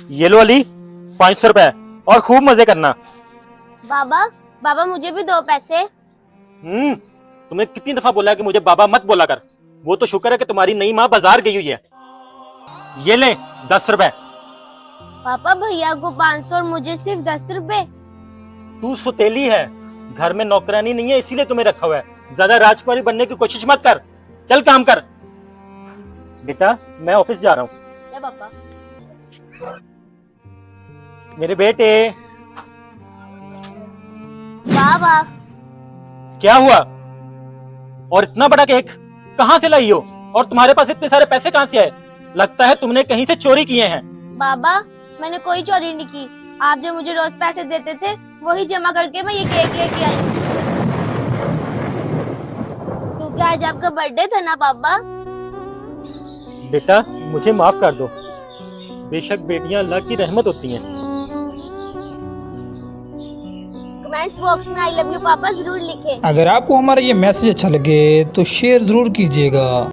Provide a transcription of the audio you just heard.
ये लो अली, 500 रुपए और खूब मजे करना। बाबा बाबा मुझे भी दो पैसे। तुम्हें कितनी दफा बोला है कि मुझे बाबा मत बोला कर। वो तो शुक्र है कि तुम्हारी नई माँ बाजार गई हुई है। ये ले 10 रुपए। पापा भैया को 500 और मुझे सिर्फ 10 रुपए। तू सुतेली है, घर में नौकरानी नहीं है इसीलिए तुम्हें रखा हुआ है। ज्यादा राजकुमारी बनने की कोशिश मत कर, चल काम कर। बेटा मैं ऑफिस जा रहा हूँ। ले पापा। मेरे बेटे। बाबा क्या हुआ? और इतना बड़ा केक कहाँ से लाई हो? और तुम्हारे पास इतने सारे पैसे कहाँ से आए? लगता है तुमने कहीं से चोरी किए हैं। बाबा मैंने कोई चोरी नहीं की। आप जो मुझे रोज पैसे देते थे वही जमा करके मैं ये केक लेके आई हूँ। क्योंकि आज आपका बर्थडे था ना पापा। बेटा मुझे माफ कर दो। बेशक बेटियां अल्लाह की रहमत होती हैं। कमेंट्स बॉक्स में आई लव यू पापा जरूर लिखें। अगर आपको हमारा ये मैसेज अच्छा लगे तो शेयर जरूर कीजिएगा।